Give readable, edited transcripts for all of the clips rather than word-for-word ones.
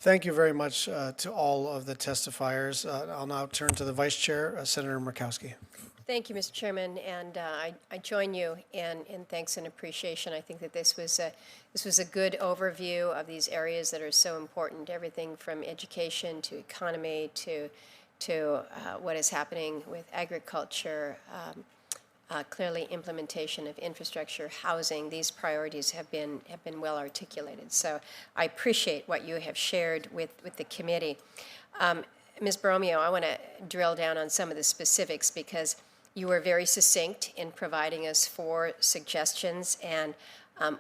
Thank you very much to all of the testifiers. I'll now turn to the Vice Chair, Senator Murkowski. Thank you, Mr. Chairman, and I join you in thanks and appreciation. I think that this was a good overview of these areas that are so important. Everything from education to economy to what is happening with agriculture. Clearly, implementation of infrastructure, housing. These priorities have been well articulated. So I appreciate what you have shared with the committee. Ms. Borromeo, I want to drill down on some of the specifics because you were very succinct in providing us 4 suggestions, and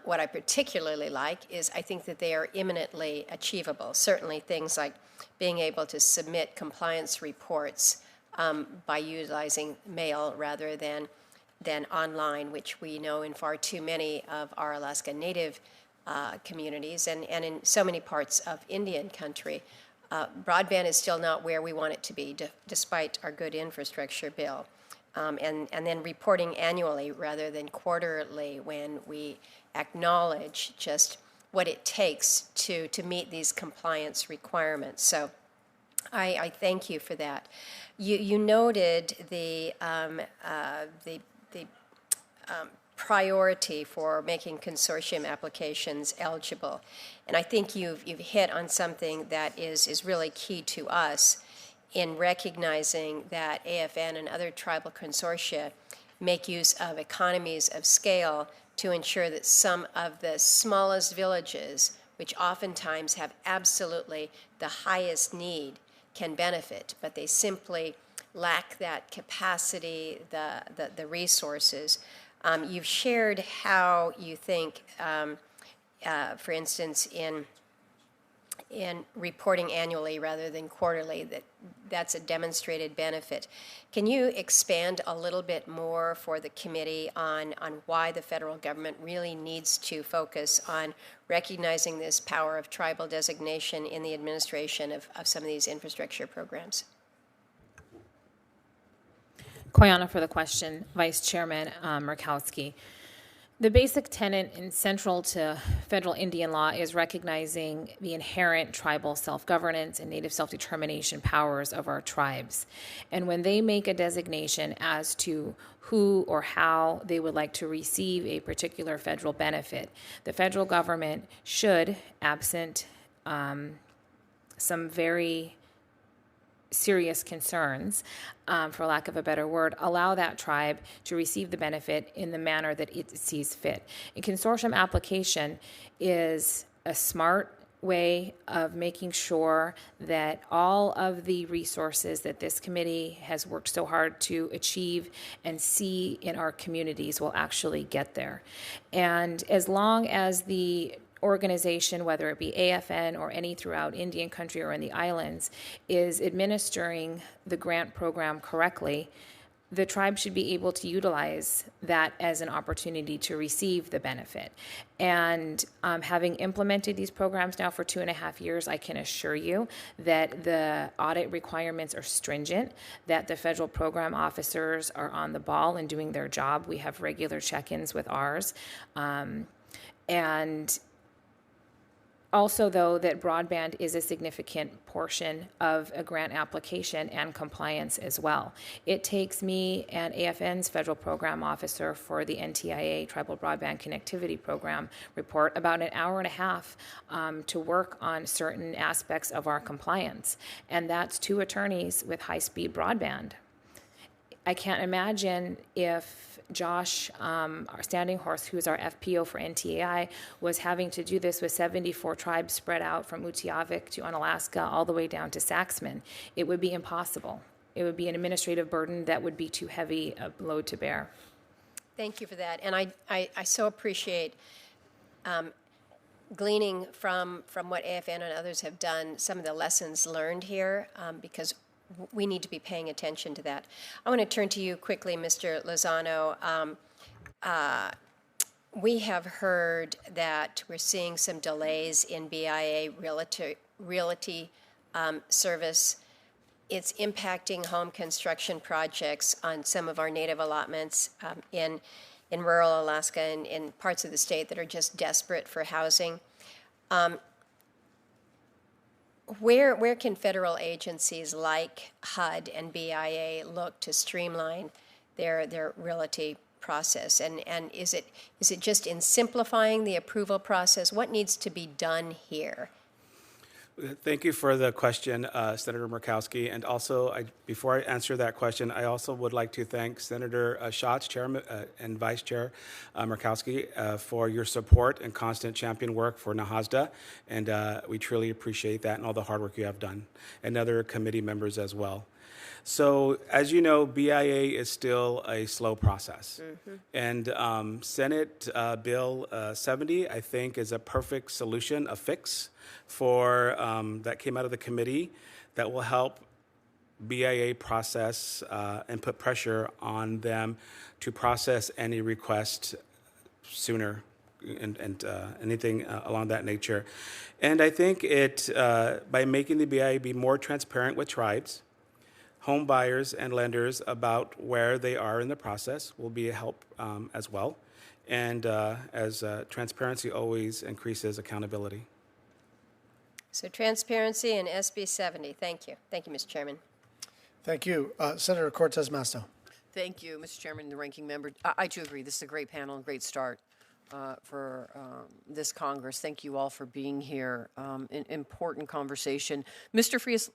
what I particularly like is I think that they are imminently achievable. Certainly things like being able to submit compliance reports by utilizing mail rather than online, which we know in far too many of our Alaska Native communities and in so many parts of Indian country. Broadband is still not where we want it to be, despite our good infrastructure bill. And then reporting annually rather than quarterly when we acknowledge just what it takes to meet these compliance requirements. So I thank you for that. You noted the priority for making consortium applications eligible. And I think you've hit on something that is really key to us in recognizing that AFN and other tribal consortia make use of economies of scale to ensure that some of the smallest villages, which oftentimes have absolutely the highest need, can benefit, but they simply lack that capacity, the resources. You've shared how you think, for instance, in reporting annually rather than quarterly, that's a demonstrated benefit. Can you expand a little bit more for the committee on why the federal government really needs to focus on recognizing this power of tribal designation in the administration of some of these infrastructure programs? Koyana for the question, Vice Chairman Murkowski. The basic tenet and central to federal Indian law is recognizing the inherent tribal self-governance and native self-determination powers of our tribes. And when they make a designation as to who or how they would like to receive a particular federal benefit, the federal government should, absent some very serious concerns, for lack of a better word, allow that tribe to receive the benefit in the manner that it sees fit. A consortium application is a smart way of making sure that all of the resources that this committee has worked so hard to achieve and see in our communities will actually get there. And as long as the organization, whether it be AFN or any throughout Indian country or in the islands, is administering the grant program correctly, the tribe should be able to utilize that as an opportunity to receive the benefit. And having implemented these programs now for 2.5 years, I can assure you that the audit requirements are stringent, that the federal program officers are on the ball and doing their job. We have regular check-ins with ours. And also, though, that broadband is a significant portion of a grant application and compliance as well. It takes me and AFN's federal program officer for the NTIA Tribal Broadband Connectivity Program report about 1.5 hours to work on certain aspects of our compliance. And that's 2 attorneys with high-speed broadband. I can't imagine if Josh, our Standing Horse, who is our FPO for NTAI, was having to do this with 74 tribes spread out from Utiavik to Unalaska all the way down to Saxman. It would be impossible. It would be an administrative burden that would be too heavy a load to bear. Thank you for that. And I so appreciate gleaning from what AFN and others have done, some of the lessons learned here, because we need to be paying attention to that. I want to turn to you quickly, Mr. Lozano. We have heard that we're seeing some delays in BIA realty service. It's impacting home construction projects on some of our native allotments in rural Alaska and in parts of the state that are just desperate for housing. Where can federal agencies like HUD and BIA look to streamline their realty process? And is it just in simplifying the approval process? What needs to be done here? Thank you for the question, Senator Murkowski. And also, before I answer that question, I also would like to thank Senator Schatz, Chairman and Vice Chair Murkowski, for your support and constant champion work for NAHASDA. And we truly appreciate that and all the hard work you have done, and other committee members as well. So, as you know, BIA is still a slow process. And Senate Bill 70, I think, is a perfect solution, a fix for that came out of the committee that will help BIA process and put pressure on them to process any request sooner and anything along that nature. And I think it, by making the BIA be more transparent with tribes, home buyers and lenders about where they are in the process will be a help as well. And as transparency always increases accountability. So transparency and SB 70. Thank you. Thank you, Mr. Chairman. Thank you. Senator Cortez Masto. Thank you, Mr. Chairman and the ranking member. I too agree. This is a great panel and great start for this Congress. Thank you all for being here. An important conversation. Mr. Frias,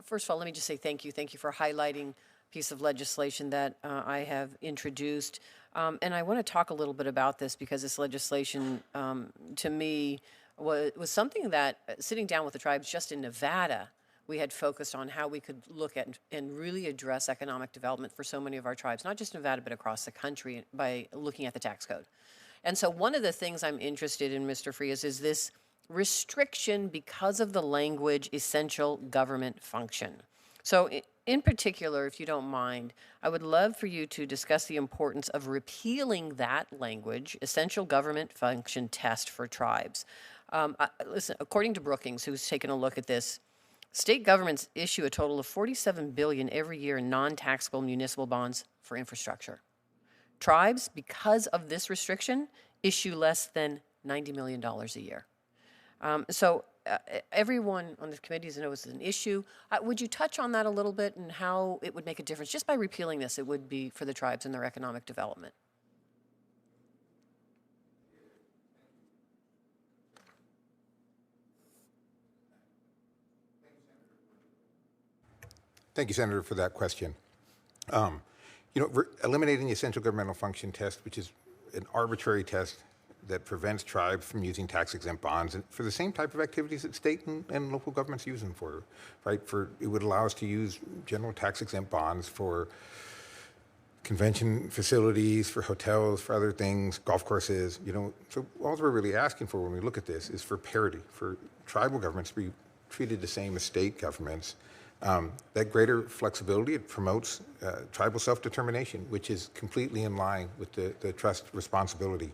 first of all, let me just say thank you. Thank you for highlighting a piece of legislation that I have introduced. And I want to talk a little bit about this because this legislation, to me, was something that, sitting down with the tribes just in Nevada, we had focused on how we could look at and really address economic development for so many of our tribes, not just Nevada, but across the country, by looking at the tax code. And so one of the things I'm interested in, Mr. Frias, is this restriction because of the language essential government function. So in particular, if you don't mind, I would love for you to discuss the importance of repealing that language, essential government function test for tribes. Listen, according to Brookings, who's taken a look at this, state governments issue a total of $47 billion every year in non-taxable municipal bonds for infrastructure. Tribes, because of this restriction, issue less than $90 million a year. Everyone on the committees knows it's an issue. Would you touch on that a little bit and how it would make a difference? Just by repealing this, it would be for the tribes and their economic development. Thank you, Senator, for that question. Eliminating the essential governmental function test, which is an arbitrary test that prevents tribes from using tax-exempt bonds for the same type of activities that state and local governments use them for, right? It would allow us to use general tax-exempt bonds for convention facilities, for hotels, for other things, golf courses, So all we're really asking for when we look at this is for parity, for tribal governments to be treated the same as state governments. That greater flexibility, it promotes tribal self-determination, which is completely in line with the trust responsibility.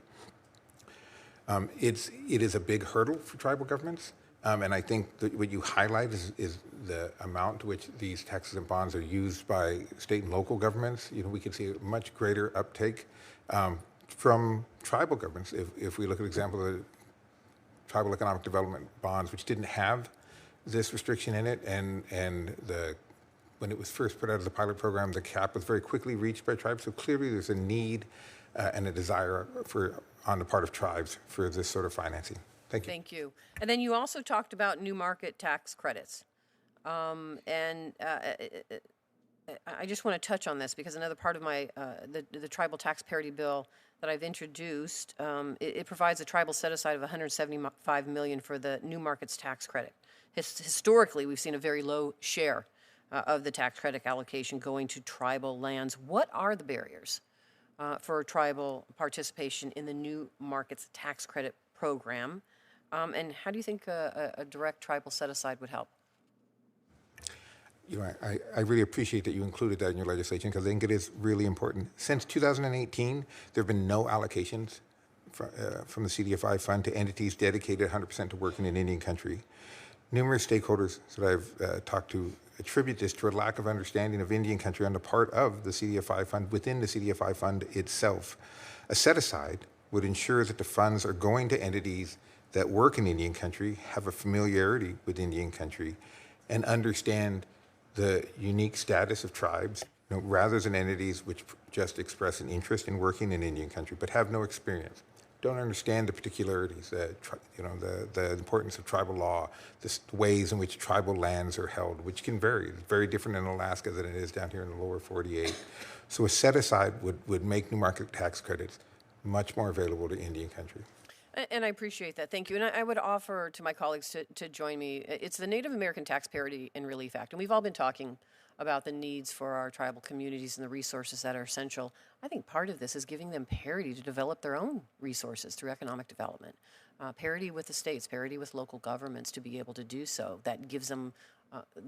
It is a big hurdle for tribal governments, and I think that what you highlight is the amount to which these taxes and bonds are used by state and local governments. We can see a much greater uptake from tribal governments. If we look at example of the tribal economic development bonds, which didn't have this restriction in it, and when it was first put out as a pilot program, the cap was very quickly reached by tribes. So clearly, there's a need and a desire on the part of tribes for this sort of financing. Thank you. Thank you. And then you also talked about new market tax credits, and I just want to touch on this because another part of my the tribal tax parity bill that I've introduced, it provides a tribal set aside of $175 million for the new markets tax credit. Historically, we've seen a very low share of the tax credit allocation going to tribal lands. What are the barriers for tribal participation in the new markets tax credit program? And how do you think a direct tribal set-aside would help? I really appreciate that you included that in your legislation because I think it is really important. Since 2018, there have been no allocations from the CDFI fund to entities dedicated 100% to working in Indian country. Numerous stakeholders that I've talked to attribute this to a lack of understanding of Indian country on the part of the CDFI fund within the CDFI fund itself. A set-aside would ensure that the funds are going to entities that work in Indian country have a familiarity with Indian country and understand the unique status of tribes, rather than entities which just express an interest in working in Indian country but have no experience, don't understand the particularities, the importance of tribal law, the ways in which tribal lands are held, which can vary. It's very different in Alaska than it is down here in the lower 48. So a set-aside would make new market tax credits much more available to Indian country. And I appreciate that. Thank you. And I would offer to my colleagues to join me. It's the Native American Tax Parity and Relief Act. And we've all been talking about the needs for our tribal communities and the resources that are essential. I think part of this is giving them parity to develop their own resources through economic development. Parity with the states, parity with local governments to be able to do so. That gives them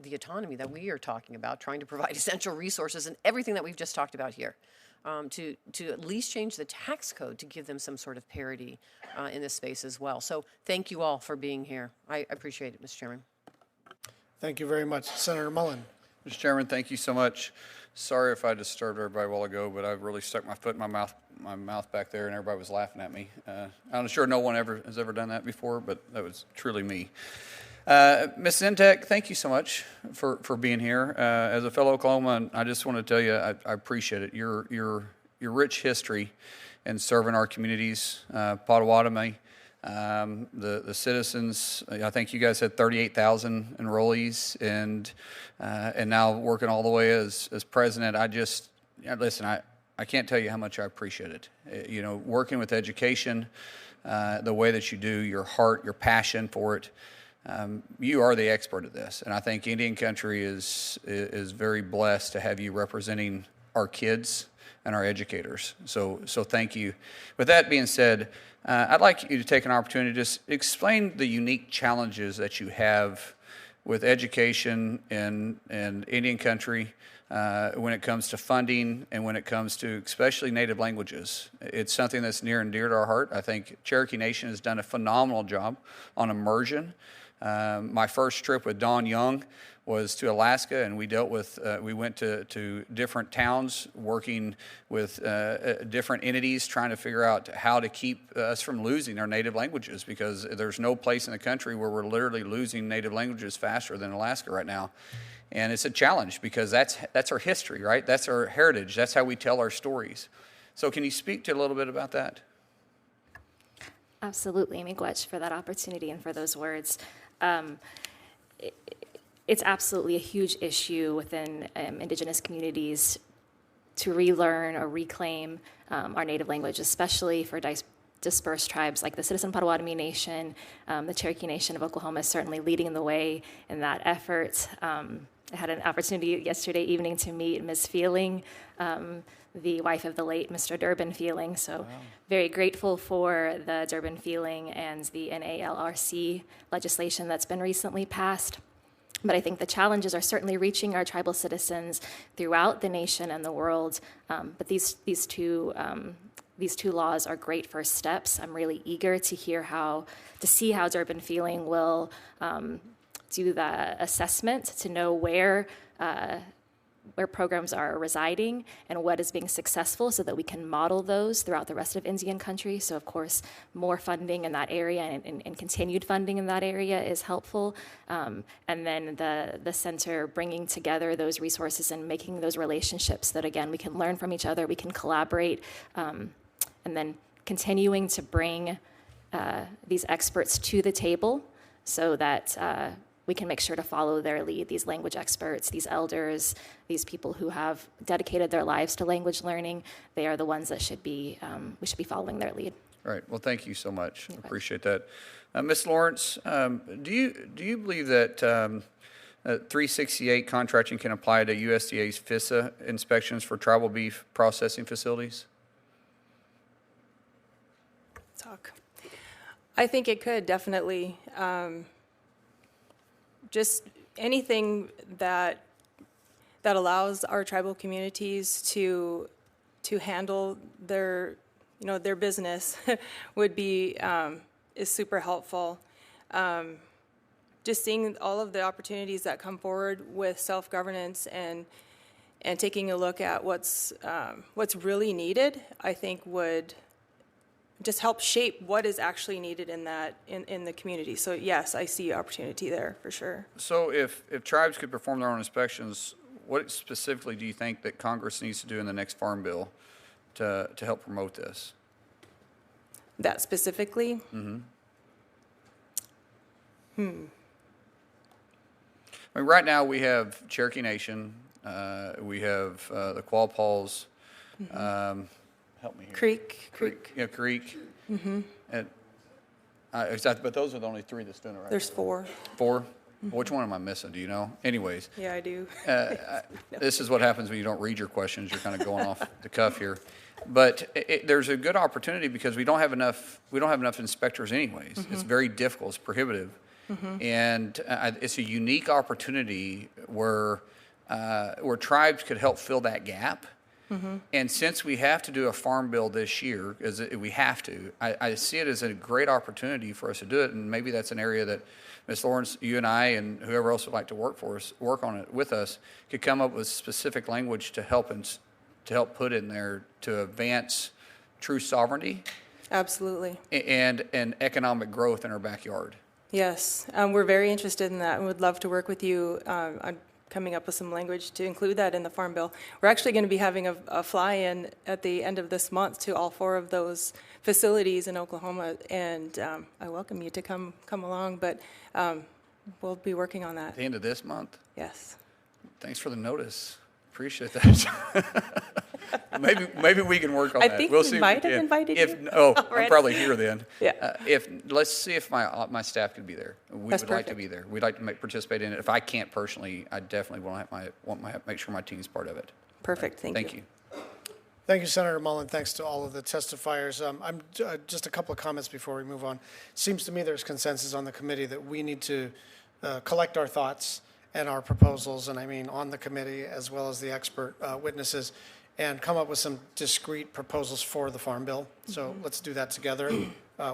the autonomy that we are talking about, trying to provide essential resources and everything that we've just talked about here. To at least change the tax code to give them some sort of parity in this space as well. So thank you all for being here. I appreciate it, Mr. Chairman. Thank you very much. Senator Mullen. Mr. Chairman, thank you so much. Sorry if I disturbed everybody a while ago, but I really stuck my foot in my mouth back there, and everybody was laughing at me. I'm sure no one has ever done that before, but that was truly me. Ms. Zientek, thank you so much for being here. As a fellow Oklahoman, I just want to tell you I appreciate it. Your rich history in serving our communities, Potawatomi, the citizens. I think you guys had 38,000 enrollees, and now working all the way as president. Listen. I can't tell you how much I appreciate it. Working with education, the way that you do, your heart, your passion for it. You are the expert at this, and I think Indian country is very blessed to have you representing our kids and our educators. So thank you. With that being said, I'd like you to take an opportunity to just explain the unique challenges that you have with education in Indian country when it comes to funding and when it comes to especially native languages. It's something that's near and dear to our heart. I think Cherokee Nation has done a phenomenal job on immersion. My first trip with Don Young was to Alaska, and we went to different towns working with different entities trying to figure out how to keep us from losing our native languages, because there's no place in the country where we're literally losing native languages faster than Alaska right now. And it's a challenge because that's our history, right? That's our heritage. That's how we tell our stories. So can you speak to a little bit about that? Absolutely, Miigwech, for that opportunity and for those words. It's absolutely a huge issue within Indigenous communities to relearn or reclaim our native language, especially for dispersed tribes like the Citizen Potawatomi Nation. The Cherokee Nation of Oklahoma is certainly leading the way in that effort. I had an opportunity yesterday evening to meet Ms. Feeling, the wife of the late Mr. Durbin Feeling. So very grateful for the Durbin Feeling and the NALRC legislation that's been recently passed. But I think the challenges are certainly reaching our tribal citizens throughout the nation and the world. But these two laws are great first steps. I'm really eager to see how Durbin Feeling will do the assessment to know where programs are residing and what is being successful so that we can model those throughout the rest of Indian country. So, of course, more funding in that area and continued funding in that area is helpful. And then the center bringing together those resources and making those relationships that, again, we can learn from each other, we can collaborate, and then continuing to bring these experts to the table so that we can make sure to follow their lead, these language experts, these elders, these people who have dedicated their lives to language learning. They are the ones that we should be following their lead. All right. Well, thank you so much. I appreciate that. Ms. Lawrence, do you believe that 368 contracting can apply to USDA's FISA inspections for tribal beef processing facilities? I think it could, definitely. Just anything that allows our tribal communities to handle their business would be is super helpful. Just seeing all of the opportunities that come forward with self-governance and taking a look at what's really needed, I think would just help shape what is actually needed in that, in the community. So yes, I see opportunity there for sure. So if tribes could perform their own inspections, what specifically do you think that Congress needs to do in the next Farm Bill to help promote this? That specifically? I mean, right now we have Cherokee Nation, we have the Qualpauls, help me here. Creek. Yeah, Creek. And, but those are the only three that's doing it right. There's 4. 4? Which one am I missing? Do you know? Anyways, Yeah, I do. this is what happens when you don't read your questions. You're kind of going off the cuff here. But there's a good opportunity because we don't have enough inspectors anyways. It's very difficult. It's prohibitive. And it's a unique opportunity where tribes could help fill that gap. And since we have to do a farm bill this year, because we have to, I see it as a great opportunity for us to do it. And maybe that's an area that Ms. Lawrence, you and I, and whoever else would like to work on it with us, could come up with specific language to help put in there to advance true sovereignty. Absolutely. And economic growth in our backyard. Yes, we're very interested in that and would love to work with you on coming up with some language to include that in the Farm Bill. We're actually going to be having a fly-in at the end of this month to all 4 of those facilities in Oklahoma, and I welcome you to come along, but we'll be working on that. At the end of this month? Yes. Thanks for the notice. Appreciate that. maybe we can work on I that. think We'll we see might if we have can. invited you I'm already. probably here then. Yeah. Let's see if my staff could be there. We That's would like to perfect. be there. We'd like to participate in it. If I can't personally, I definitely want to make sure my team's part of it. Perfect. Thank you. Thank you, Senator Mullen. Thanks to all of the testifiers. I'm just a couple of comments before we move on. Seems to me there's consensus on the committee that we need to collect our thoughts and our proposals, and I mean on the committee as well as the expert witnesses, and come up with some discrete proposals for the Farm Bill. So let's do that together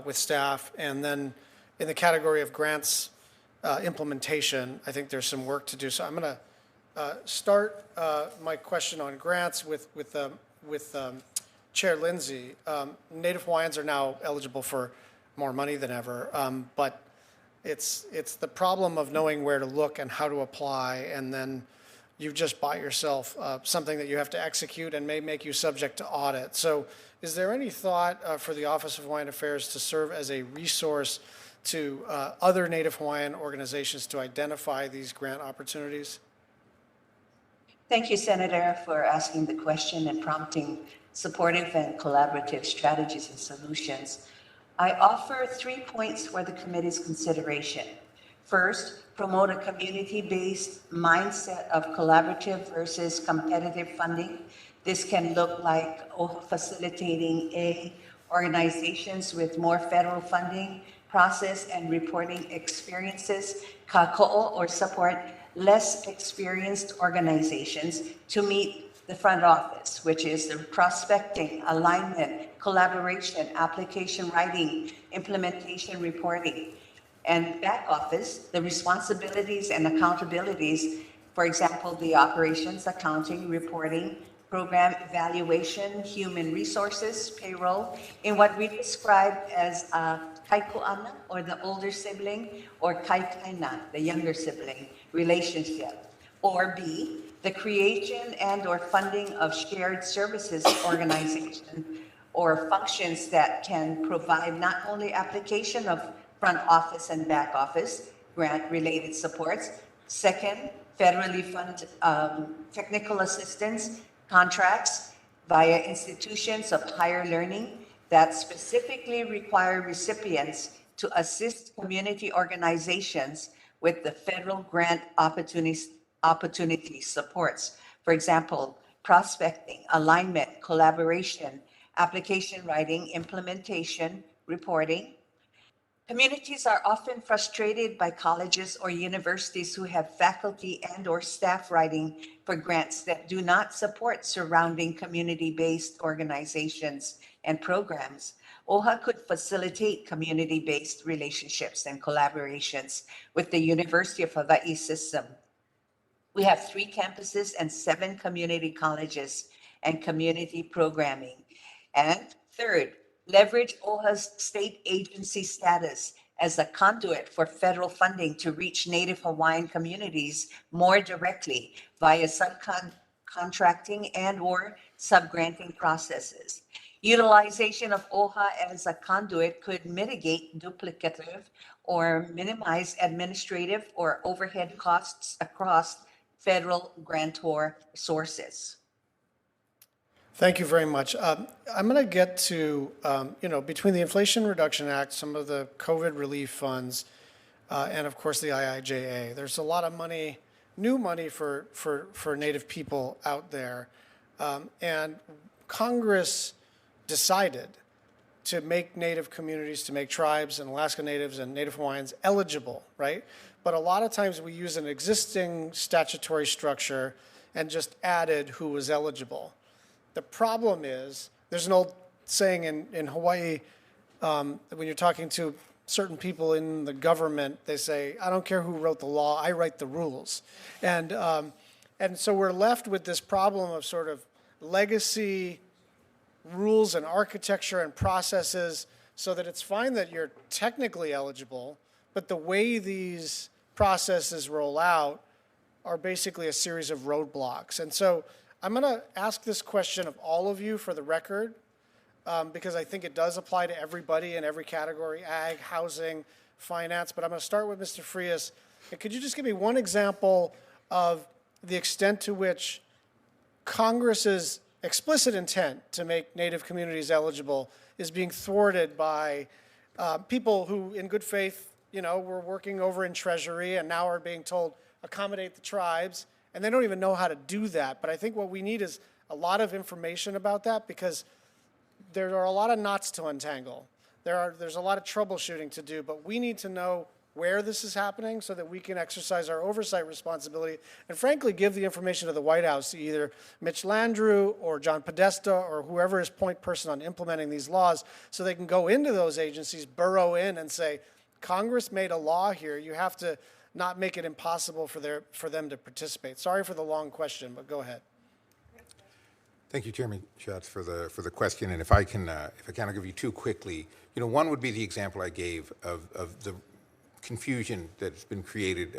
with staff. And then in the category of grants implementation, I think there's some work to do. So I'm going to start my question on grants with Chair Lindsey. Native Hawaiians are now eligible for more money than ever, but it's the problem of knowing where to look and how to apply, and then you've just bought yourself something that you have to execute and may make you subject to audit. So is there any thought for the Office of Hawaiian Affairs to serve as a resource to other Native Hawaiian organizations to identify these grant opportunities? Thank you, Senator, for asking the question and prompting supportive and collaborative strategies and solutions. I offer 3 points for the committee's consideration. First, promote a community-based mindset of collaborative versus competitive funding. This can look like OHA facilitating organizations with more federal funding, process and reporting experiences, kako'o, or support less experienced organizations to meet the front office, which is the prospecting, alignment, collaboration, application writing, implementation reporting, and back office, the responsibilities and accountabilities, for example, the operations, accounting, reporting, program evaluation, human resources, payroll, in what we describe as kaikuana, or the older sibling, or kaikaina, the younger sibling relationship. Or B, the creation and or funding of shared services organization or functions that can provide not only application of front office and back office grant-related supports. Second, federally funded technical assistance contracts via institutions of higher learning that specifically require recipients to assist community organizations with the federal grant opportunity supports. For example, prospecting, alignment, collaboration, application writing, implementation, reporting. Communities are often frustrated by colleges or universities who have faculty and or staff writing for grants that do not support surrounding community-based organizations and programs. OHA could facilitate community-based relationships and collaborations with the University of Hawaii system. We have 3 campuses and 7 community colleges and community programming. And third, leverage OHA's state agency status as a conduit for federal funding to reach Native Hawaiian communities more directly via subcontracting and/or subgranting processes. Utilization of OHA as a conduit could mitigate duplicative or minimize administrative or overhead costs across federal grantor sources. Thank you very much. I'm going to get to, between the Inflation Reduction Act, some of the COVID relief funds, and of course the IIJA, there's a lot of money, new money for Native people out there. And Congress decided to make Native communities, to make tribes and Alaska Natives and Native Hawaiians eligible, right? But a lot of times we use an existing statutory structure and just added who was eligible. The problem is, there's an old saying in Hawaii, when you're talking to certain people in the government, they say, I don't care who wrote the law, I write the rules. And so we're left with this problem of sort of legacy rules and architecture and processes, so that it's fine that you're technically eligible, but the way these processes roll out are basically a series of roadblocks. And so I'm going to ask this question of all of you for the record, because I think it does apply to everybody in every category: ag, housing, finance. But I'm going to start with Mr. Frias. And could you just give me one example of the extent to which Congress's explicit intent to make Native communities eligible is being thwarted by people who, in good faith, were working over in Treasury and now are being told, accommodate the tribes, and they don't even know how to do that. But I think what we need is a lot of information about that, because there are a lot of knots to untangle. There's a lot of troubleshooting to do, but we need to know where this is happening so that we can exercise our oversight responsibility and frankly give the information to the White House, to either Mitch Landrieu or John Podesta or whoever is point person on implementing these laws, so they can go into those agencies, burrow in and say, Congress made a law here, you have to not make it impossible for them to participate. Sorry for the long question, but go ahead. Thank you, Chairman Schatz, for the question. And if I can, I'll give you two quickly. One would be the example I gave of the confusion that's been created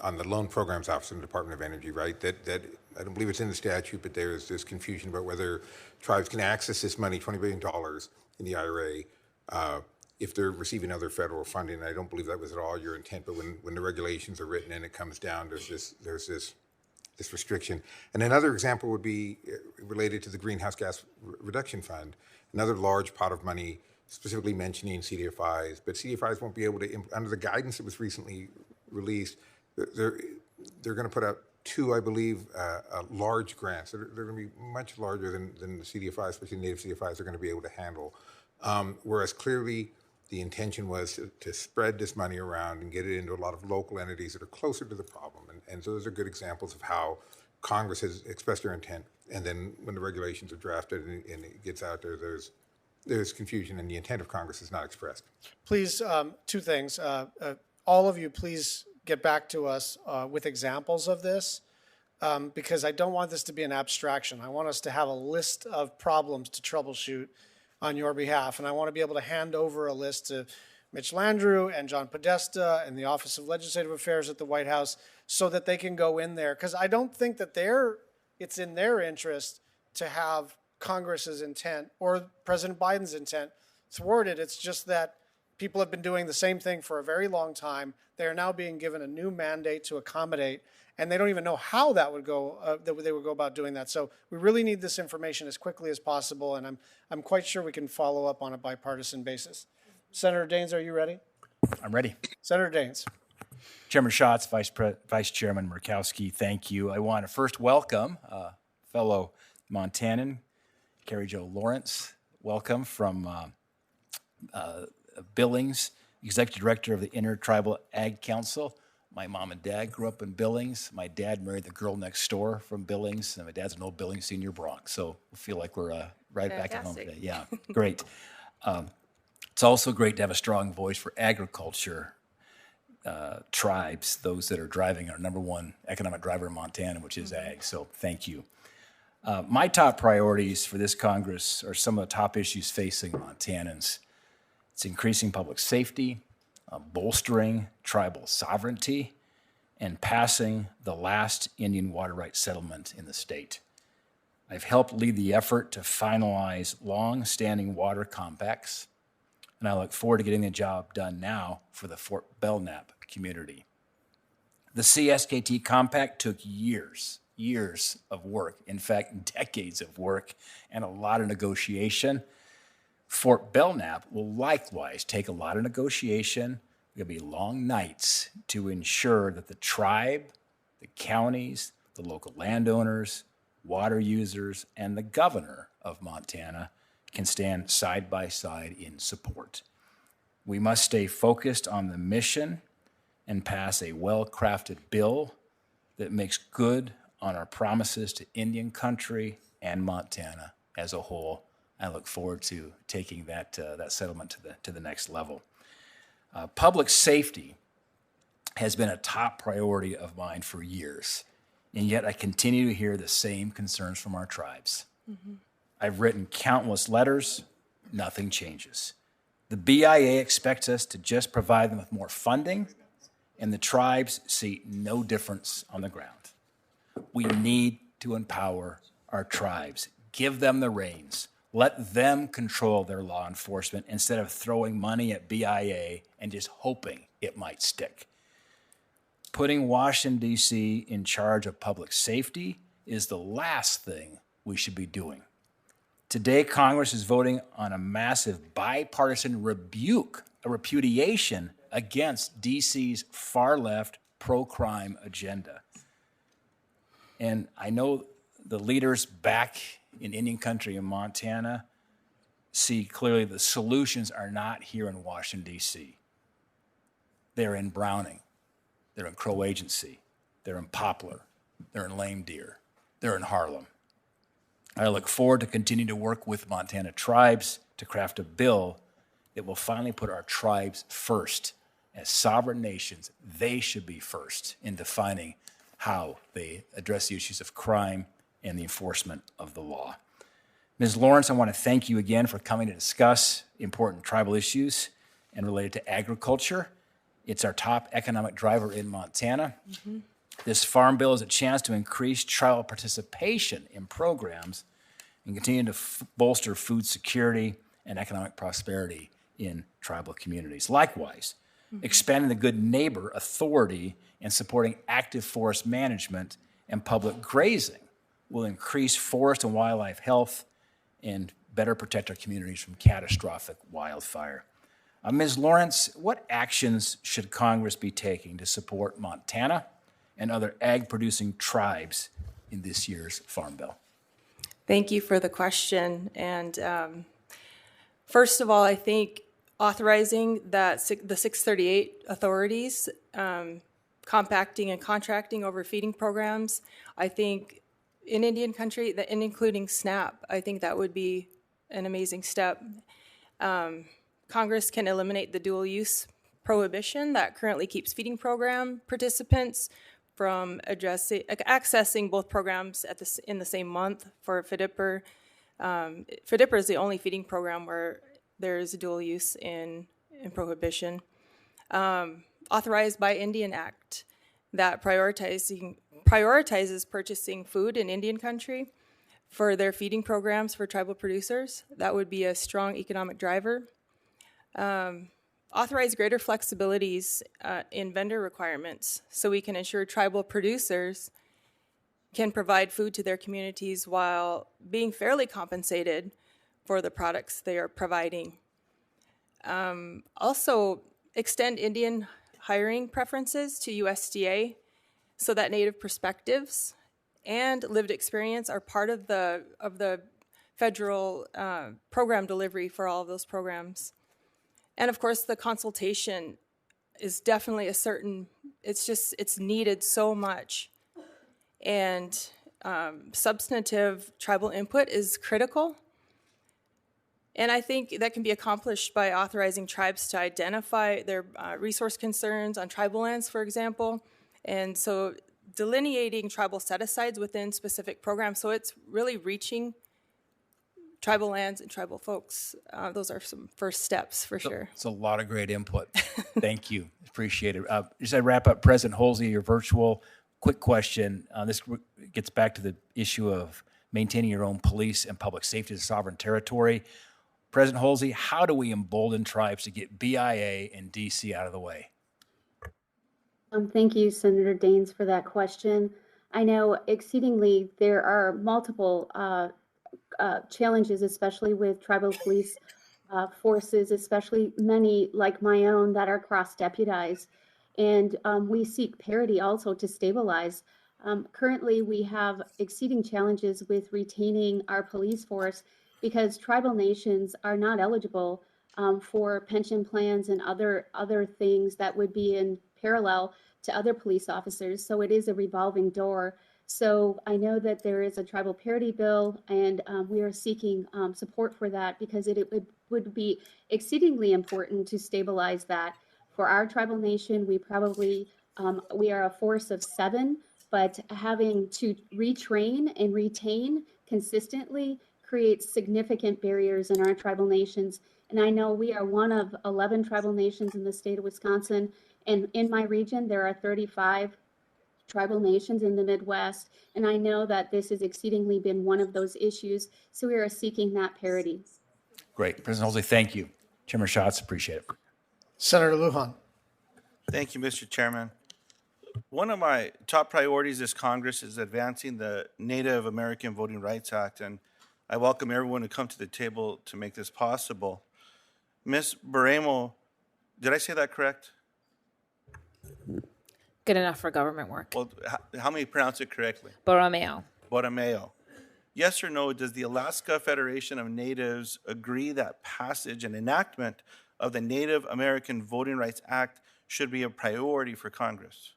on the Loan Programs Office in the Department of Energy, right? That I don't believe it's in the statute, but there's this confusion about whether tribes can access this money, $20 billion in the IRA, if they're receiving other federal funding. I don't believe that was at all your intent, but when the regulations are written and it comes down, there's this restriction. And another example would be related to the Greenhouse Gas Reduction Fund, another large pot of money specifically mentioning CDFIs, but CDFIs won't be able to, under the guidance that was recently released, they're going to put out two, I believe, large grants. They're going to be much larger than the CDFIs, especially native CDFIs, are going to be able to handle. Whereas clearly the intention was to spread this money around and get it into a lot of local entities that are closer to the problem. And so those are good examples of how Congress has expressed their intent, and then when the regulations are drafted and it gets out there, there's confusion and the intent of Congress is not expressed. Please, two things. All of you, please get back to us with examples of this, because I don't want this to be an abstraction. I want us to have a list of problems to troubleshoot on your behalf, and I want to be able to hand over a list to Mitch Landrieu and John Podesta and the Office of Legislative Affairs at the White House, so that they can go in there, because I don't think that it's in their interest to have Congress's intent or President Biden's intent thwarted. It's just that people have been doing the same thing for a very long time. They are now being given a new mandate to accommodate, and they don't even know how that would go. That they would go about doing that. So we really need this information as quickly as possible, and I'm quite sure we can follow up on a bipartisan basis. Senator Daines, are you ready? I'm ready. Senator Daines. Chairman Schatz, Vice Chairman Murkowski, thank you. I want to first welcome fellow Montanan, Kari Jo Lawrence. Welcome from Billings, Executive Director of the Intertribal Ag Council. My mom and dad grew up in Billings. My dad married the girl next door from Billings, and my dad's an old Billings senior Bronx. So we feel like we're right back at home today. Yeah, great. It's also great to have a strong voice for agriculture tribes, those that are driving our number one economic driver in Montana, which is ag. So thank you. My top priorities for this Congress are some of the top issues facing Montanans. It's increasing public safety, bolstering tribal sovereignty, and passing the last Indian water rights settlement in the state. I've helped lead the effort to finalize long-standing water compacts, and I look forward to getting the job done now for the Fort Belknap community. The CSKT compact took years of work, in fact, decades of work, and a lot of negotiation. Fort Belknap will likewise take a lot of negotiation. There'll be long nights to ensure that the tribe, the counties, the local landowners, water users, and the governor of Montana can stand side by side in support. We must stay focused on the mission and pass a well-crafted bill that makes good on our promises to Indian country and Montana as a whole. I look forward to taking that settlement to the next level. Public safety has been a top priority of mine for years, and yet I continue to hear the same concerns from our tribes. Mm-hmm. I've written countless letters, nothing changes. The BIA expects us to just provide them with more funding, and the tribes see no difference on the ground. We need to empower our tribes, give them the reins, let them control their law enforcement instead of throwing money at BIA and just hoping it might stick. Putting Washington, D.C. in charge of public safety is the last thing we should be doing. Today, Congress is voting on a massive bipartisan repudiation against D.C.'s far-left pro-crime agenda. And I know the leaders back in Indian country in Montana see clearly the solutions are not here in Washington, D.C. They're in Browning. They're in Crow Agency. They're in Poplar. They're in Lame Deer. They're in Harlem. I look forward to continuing to work with Montana tribes to craft a bill that will finally put our tribes first. As sovereign nations, they should be first in defining how they address the issues of crime and the enforcement of the law. Ms. Lawrence, I want to thank you again for coming to discuss important tribal issues and related to agriculture. It's our top economic driver in Montana. Mm-hmm. This farm bill is a chance to increase tribal participation in programs and continue to bolster food security and economic prosperity in tribal communities. Likewise, expanding the Good Neighbor Authority and supporting active forest management and public grazing will increase forest and wildlife health and better protect our communities from catastrophic wildfire. Ms. Lawrence, what actions should Congress be taking to support Montana and other ag-producing tribes in this year's Farm Bill? Thank you for the question. And first of all, I think authorizing that the 638 authorities, compacting and contracting over feeding programs, I think in Indian country, and including SNAP, I think that would be an amazing step. Congress can eliminate the dual use prohibition that currently keeps feeding program participants from accessing both programs in the same month for FDIPR. FDIPR is the only feeding program where there is a dual use in prohibition. Authorized by Indian Act that prioritizes purchasing food in Indian country for their feeding programs for tribal producers. That would be a strong economic driver. Authorize greater flexibilities in vendor requirements so we can ensure tribal producers can provide food to their communities while being fairly compensated for the products they are providing. Also, extend Indian hiring preferences to USDA so that Native perspectives and lived experience are part of the federal program delivery for all of those programs. And of course, the consultation is definitely it's needed so much. And substantive tribal input is critical. And I think that can be accomplished by authorizing tribes to identify their resource concerns on tribal lands, for example. And so delineating tribal set-asides within specific programs. So it's really reaching tribal lands and tribal folks. Those are some first steps for sure. It's a lot of great input. Thank you. Appreciate it. As I wrap up, President Holsey, your virtual quick question. This gets back to the issue of maintaining your own police and public safety as a sovereign territory. President Holsey, how do we embolden tribes to get BIA and DC out of the way? Thank you, Senator Daines, for that question. I know exceedingly there are multiple challenges, especially with tribal police forces, especially many like my own that are cross-deputized. And we seek parity also to stabilize. Currently, we have exceeding challenges with retaining our police force because tribal nations are not eligible for pension plans and other things that would be in parallel to other police officers. So it is a revolving door. So I know that there is a tribal parity bill, and we are seeking support for that because it would be exceedingly important to stabilize that. For our tribal nation, we probably, we are a force of 7, but having to retrain and retain consistently creates significant barriers in our tribal nations. And I know we are one of 11 tribal nations in the state of Wisconsin. And in my region, there are 35 tribal nations in the Midwest. And I know that this has exceedingly been one of those issues. So we are seeking that parity. Great. President Holsey, thank you. Chairman Schatz, appreciate it. Senator Lujan. Thank you, Mr. Chairman. One of my top priorities as Congress is advancing the Native American Voting Rights Act, and I welcome everyone to come to the table to make this possible. Ms. Borromeo, did I say that correct? Good enough for government work. Well, how many pronounce it correctly? Borromeo. Borromeo. Yes or no, does the Alaska Federation of Natives agree that passage and enactment of the Native American Voting Rights Act should be a priority for Congress?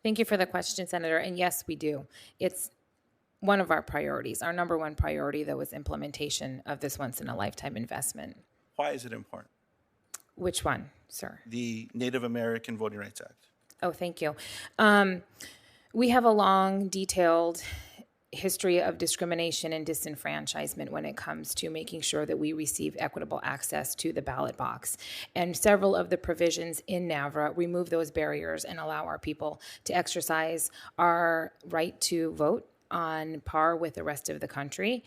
Thank you for the question, Senator. And yes, we do. It's one of our priorities. Our number one priority, though, is implementation of this once-in-a-lifetime investment. Why is it important? Which one, sir? The Native American Voting Rights Act. Oh, thank you. We have a long, detailed history of discrimination and disenfranchisement when it comes to making sure that we receive equitable access to the ballot box. And several of the provisions in NAVRA remove those barriers and allow our people to exercise our right to vote on par with the rest of the country.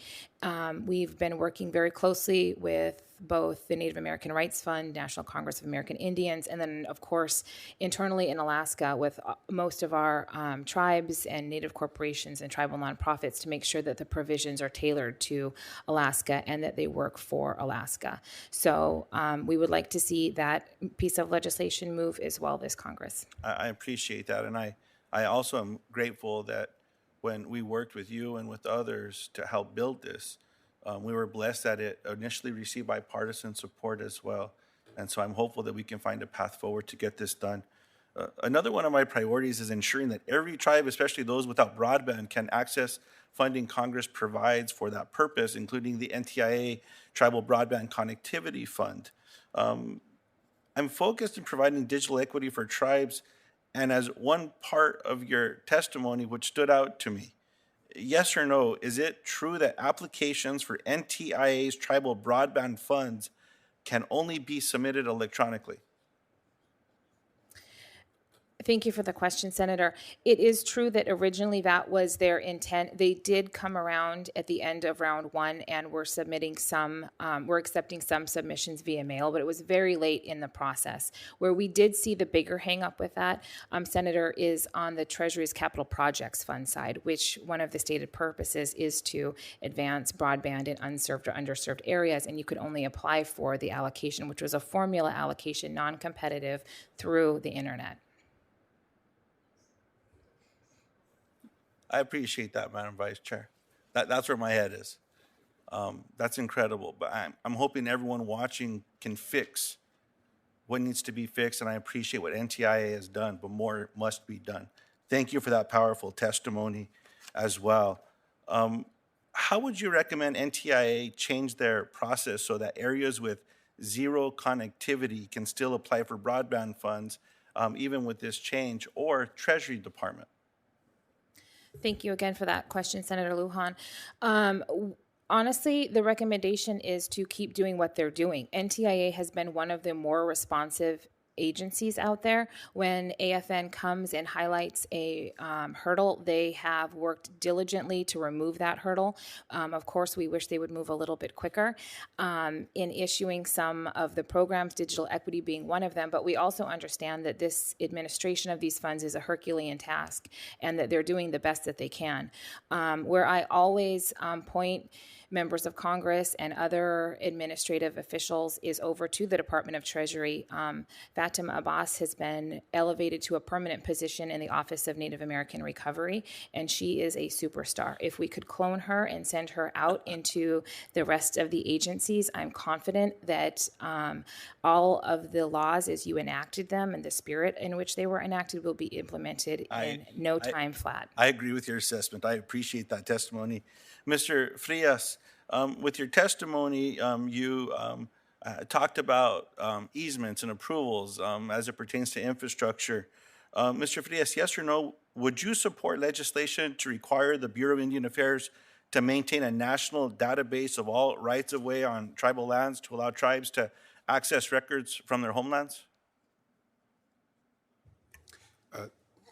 We've been working very closely with both the Native American Rights Fund, National Congress of American Indians, and then, of course, internally in Alaska with most of our tribes and Native corporations and tribal nonprofits to make sure that the provisions are tailored to Alaska and that they work for Alaska. So we would like to see that piece of legislation move as well this Congress. I appreciate that, and I also am grateful that when we worked with you and with others to help build this, we were blessed that it initially received bipartisan support as well. And so I'm hopeful that we can find a path forward to get this done. Another one of my priorities is ensuring that every tribe, especially those without broadband, can access funding Congress provides for that purpose, including the NTIA Tribal Broadband Connectivity Fund. I'm focused in providing digital equity for tribes, and as one part of your testimony which stood out to me, yes or no, is it true that applications for NTIA's tribal broadband funds can only be submitted electronically? Thank you for the question, Senator. It is true that originally that was their intent. They did come around at the end of round 1 and were submitting some, we're accepting some submissions via mail, but it was very late in the process. Where we did see the bigger hang up with that, Senator, is on the Treasury's Capital Projects Fund side, which one of the stated purposes is to advance broadband in unserved or underserved areas, and you could only apply for the allocation, which was a formula allocation, non-competitive, through the internet. I appreciate that, Madam Vice Chair. That's where my head is. That's incredible. But I'm hoping everyone watching can fix what needs to be fixed, and I appreciate what NTIA has done, but more must be done. Thank you for that powerful testimony as well. How would you recommend NTIA change their process so that areas with zero connectivity can still apply for broadband funds, even with this change, or Treasury Department? Thank you again for that question, Senator Lujan. Honestly, the recommendation is to keep doing what they're doing. NTIA has been one of the more responsive agencies out there. When AFN comes and highlights a hurdle, they have worked diligently to remove that hurdle. Of course, we wish they would move a little bit quicker in issuing some of the programs, digital equity being one of them, but we also understand that this administration of these funds is a Herculean task and that they're doing the best that they can. Where I always point members of Congress and other administrative officials is over to the Department of Treasury. Fatima Abbas has been elevated to a permanent position in the Office of Native American Recovery, and she is a superstar. If we could clone her and send her out into the rest of the agencies, I'm confident that all of the laws as you enacted them and the spirit in which they were enacted will be implemented in no time flat. I agree with your assessment. I appreciate that testimony. Mr. Frias, with your testimony, you talked about easements and approvals as it pertains to infrastructure. Mr. Frias, yes or no, would you support legislation to require the Bureau of Indian Affairs to maintain a national database of all rights-of-way on tribal lands to allow tribes to access records from their homelands?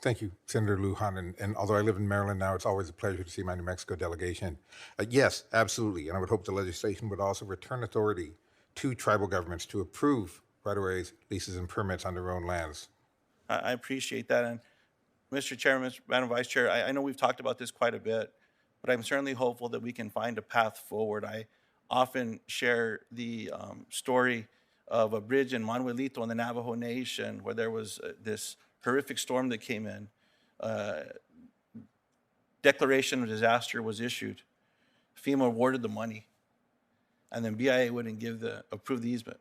Thank you, Senator Lujan. And although I live in Maryland now, it's always a pleasure to see my New Mexico delegation. Yes, absolutely. And I would hope the legislation would also return authority to tribal governments to approve right-of-ways, leases, and permits on their own lands. I appreciate that. And Mr. Chairman, Madam Vice Chair, I know we've talked about this quite a bit, but I'm certainly hopeful that we can find a path forward. I often share the story of a bridge in Manuelito in the Navajo Nation where there was this horrific storm that came in. Declaration of disaster was issued. FEMA awarded the money, and then BIA wouldn't approve the easement.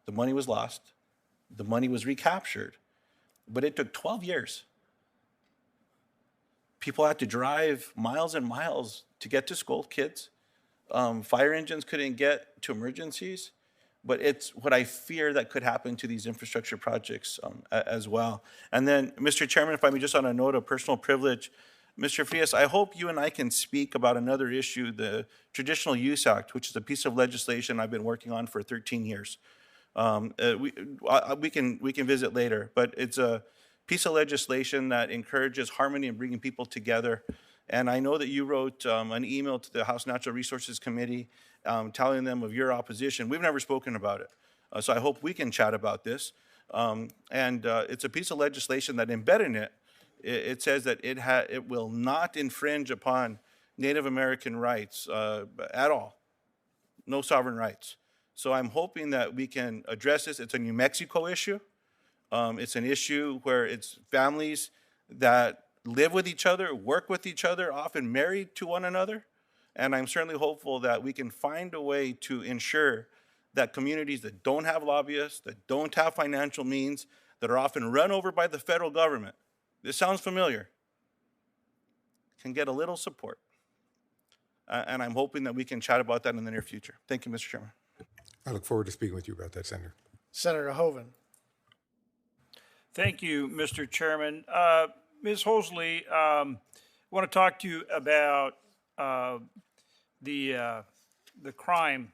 The money was lost. The money was recaptured, but it took 12 years. People had to drive miles and miles to get to school, kids. Fire engines couldn't get to emergencies. But it's what I fear that could happen to these infrastructure projects as well. And then, Mr. Chairman, if I may, just on a note of personal privilege, Mr. Frias, I hope you and I can speak about another issue, the Traditional Use Act, which is a piece of legislation I've been working on for 13 years. We can visit later, but it's a piece of legislation that encourages harmony and bringing people together. And I know that you wrote an email to the House Natural Resources Committee telling them of your opposition. We've never spoken about it. So I hope we can chat about this. It's a piece of legislation that embedded in it, it says that it will not infringe upon Native American rights at all. No sovereign rights. So I'm hoping that we can address this. It's a New Mexico issue. It's an issue where it's families that live with each other, work with each other, often married to one another. And I'm certainly hopeful that we can find a way to ensure that communities that don't have lobbyists, that don't have financial means, that are often run over by the federal government, this sounds familiar, can get a little support. And I'm hoping that we can chat about that in the near future. Thank you, Mr. Chairman. I look forward to speaking with you about that, Senator. Senator Hoeven. Thank you, Mr. Chairman. Ms. Holsey, I want to talk to you about the crime,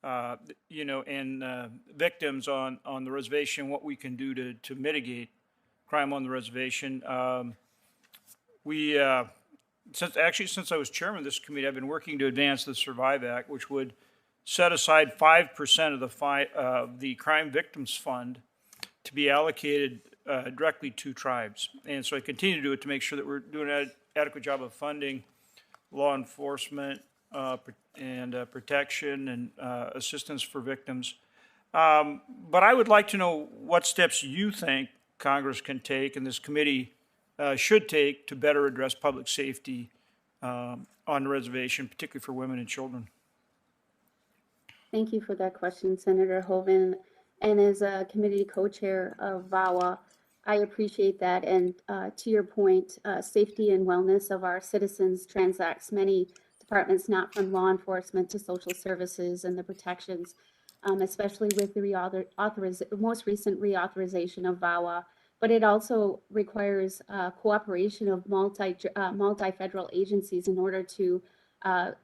and victims on the reservation, what we can do to mitigate crime on the reservation. Since I was chairman of this committee, I've been working to advance the Survive Act, which would set aside 5% of the Crime Victims Fund to be allocated directly to tribes. And so I continue to do it to make sure that we're doing an adequate job of funding law enforcement and protection and assistance for victims. But I would like to know what steps you think Congress can take and this committee should take to better address public safety on the reservation, particularly for women and children. Thank you for that question, Senator Hoeven. And as a committee co-chair of VAWA, I appreciate that. And to your point, safety and wellness of our citizens transacts many departments, not from law enforcement to social services and the protections, especially with the most recent reauthorization of VAWA. but it also requires cooperation of multi-federal agencies in order to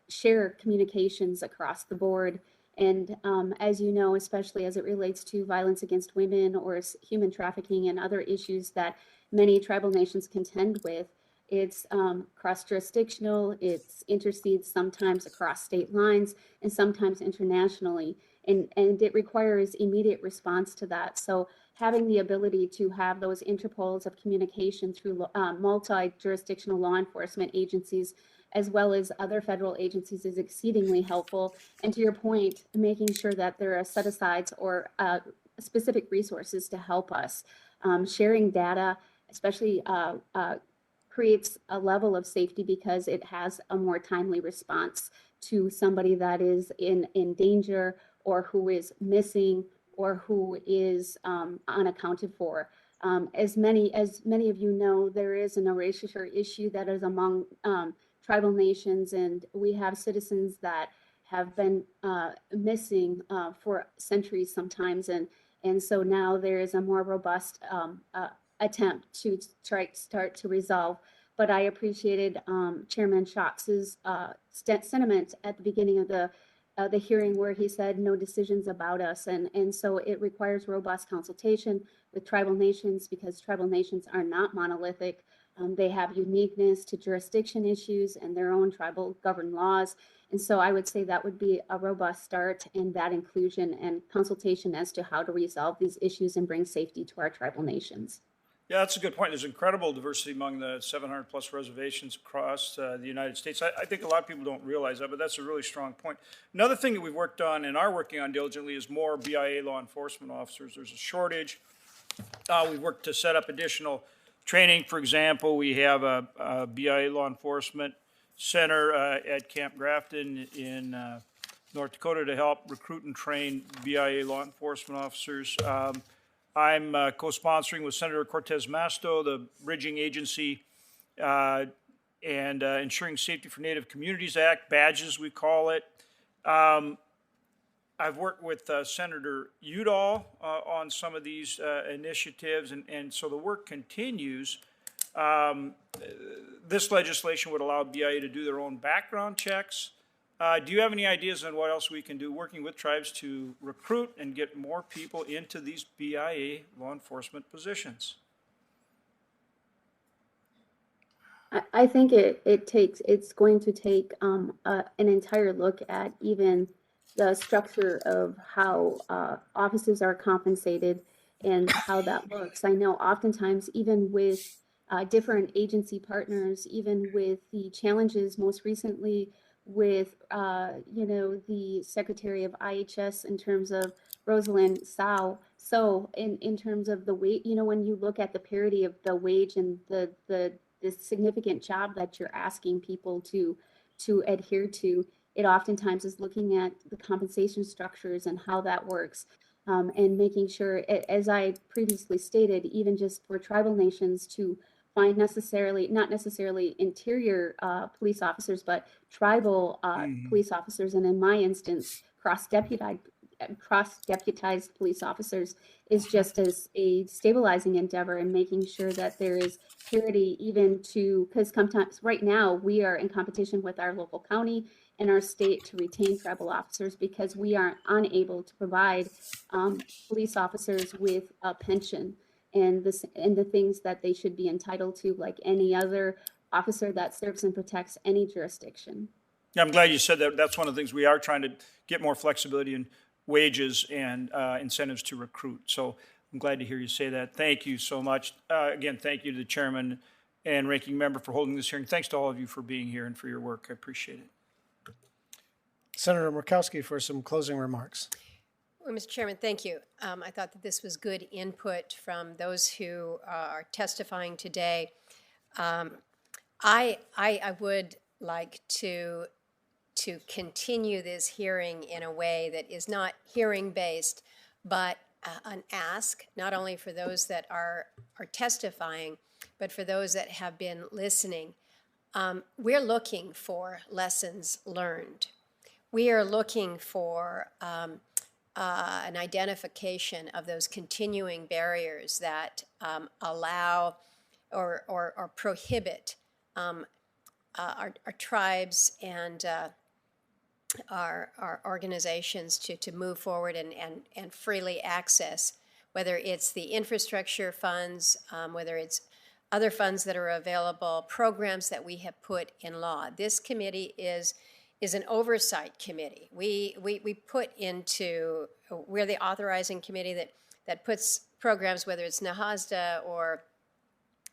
share communications across the board. And as you know, especially as it relates to violence against women or human trafficking and other issues that many tribal nations contend with, it's cross-jurisdictional, it intercedes sometimes across state lines and sometimes internationally, and it requires immediate response to that. So having the ability to have those interpoles of communication through multi-jurisdictional law enforcement agencies as well as other federal agencies is exceedingly helpful. And to your point, making sure that there are set-asides or specific resources to help us. Sharing data, especially creates a level of safety because it has a more timely response to somebody that is in danger or who is missing or who is unaccounted for. As many of you know, there is an erasure issue that is among tribal nations, and we have citizens that have been missing for centuries sometimes, and so now there is a more robust attempt to start to resolve. But I appreciated Chairman Schatz' sentiment at the beginning of the hearing where he said no decisions about us, and so it requires robust consultation with tribal nations because tribal nations are not monolithic. They have uniqueness to jurisdiction issues and their own tribal governed laws. And so I would say that would be a robust start in that inclusion and consultation as to how to resolve these issues and bring safety to our tribal nations. Yeah, that's a good point. There's incredible diversity among the 700 plus reservations across the United States. I think a lot of people don't realize that, but that's a really strong point. Another thing that we've worked on and are working on diligently is more BIA law enforcement officers. There's a shortage. We've worked to set up additional training. For example, we have a BIA law enforcement center at Camp Grafton in North Dakota to help recruit and train BIA law enforcement officers. I'm co-sponsoring with Senator Cortez Masto, the Bridging Agency and Ensuring Safety for Native Communities Act, badges we call it. I've worked with Senator Udall on some of these initiatives, and so the work continues. This legislation would allow BIA to do their own background checks. Do you have any ideas on what else we can do working with tribes to recruit and get more people into these BIA law enforcement positions? I think it's going to take an entire look at even the structure of how officers are compensated and how that works. I know oftentimes even with different agency partners, even with the challenges most recently with, the Secretary of IHS in terms of Rosalind Sao. So in terms of the wage, when you look at the parity of the wage and the significant job that you're asking people to adhere to, it oftentimes is looking at the compensation structures and how that works. And making sure, as I previously stated, even just for tribal nations to find not necessarily interior police officers, but tribal police officers, and in my instance, cross-deputized police officers is just as a stabilizing endeavor in making sure that there is parity even to, because sometimes right now we are in competition with our local county and our state to retain tribal officers because we are unable to provide police officers with a pension and the things that they should be entitled to, like any other officer that serves and protects any jurisdiction. Yeah, I'm glad you said that. That's one of the things we are trying to get more flexibility in wages and incentives to recruit. So I'm glad to hear you say that. Thank you so much. Again, thank you to the chairman and ranking member for holding this hearing. Thanks to all of you for being here and for your work. I appreciate it. Senator Murkowski for some closing remarks. Well, Mr. Chairman, thank you. I thought that this was good input from those who are testifying today. I would like to continue this hearing in a way that is not hearing-based, but an ask, not only for those that are testifying, but for those that have been listening. We're looking for lessons learned. We are looking for an identification of those continuing barriers that allow or prohibit our tribes and our organizations to move forward and freely access, whether it's the infrastructure funds, whether it's other funds that are available, programs that we have put in law. This committee is an oversight committee. We put into, we're the authorizing committee that puts programs, whether it's NAHASDA or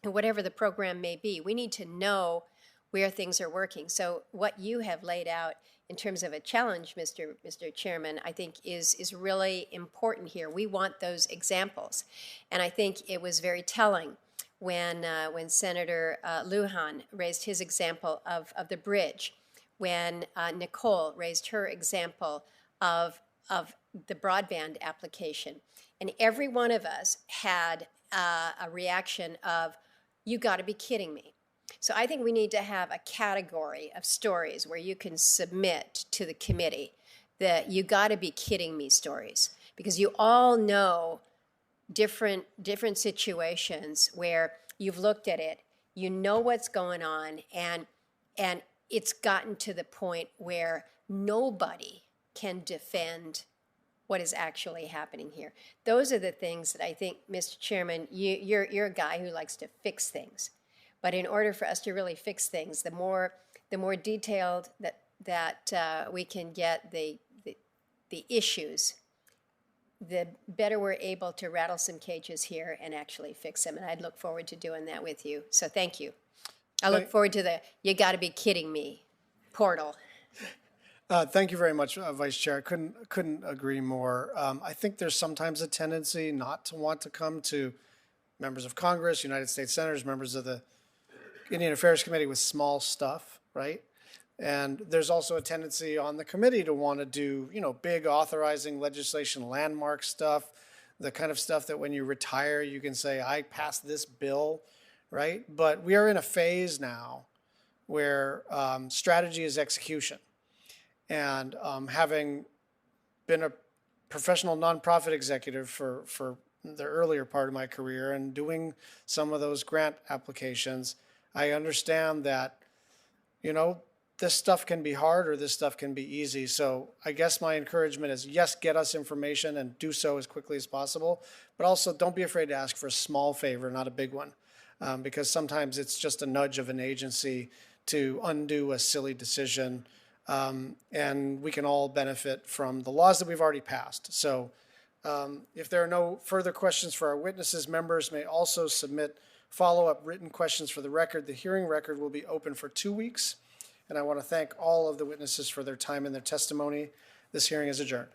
whatever the program may be. We need to know where things are working. So what you have laid out in terms of a challenge, Mr. Chairman, I think is really important here. We want those examples. And I think it was very telling when Senator Lujan raised his example of the bridge, when Nicole raised her example of the broadband application. And every one of us had a reaction of, you got to be kidding me. So I think we need to have a category of stories where you can submit to the committee that you got to be kidding me stories, because you all know different situations where you've looked at it, you know what's going on, and it's gotten to the point where nobody can defend what is actually happening here. Those are the things that I think, Mr. Chairman, you're a guy who likes to fix things. But in order for us to really fix things, the more detailed that we can get the issues, the better we're able to rattle some cages here and actually fix them. And I'd look forward to doing that with you. So thank you. I look forward to the "you got to be kidding me" portal. Thank you very much, Vice Chair. I couldn't agree more. I think there's sometimes a tendency not to want to come to members of Congress, United States senators, members of the Indian Affairs Committee with small stuff, right? And there's also a tendency on the committee to want to do, big authorizing legislation, landmark stuff, the kind of stuff that when you retire, you can say, I passed this bill, right? But we are in a phase now where strategy is execution. And having been a professional nonprofit executive for the earlier part of my career and doing some of those grant applications, I understand that, this stuff can be hard or this stuff can be easy. So I guess my encouragement is, yes, get us information and do so as quickly as possible, but also don't be afraid to ask for a small favor, not a big one, because sometimes it's just a nudge of an agency to undo a silly decision, and we can all benefit from the laws that we've already passed. So if there are no further questions for our witnesses, members may also submit follow-up written questions for the record. The hearing record will be open for 2 weeks. And I want to thank all of the witnesses for their time and their testimony. This hearing is adjourned.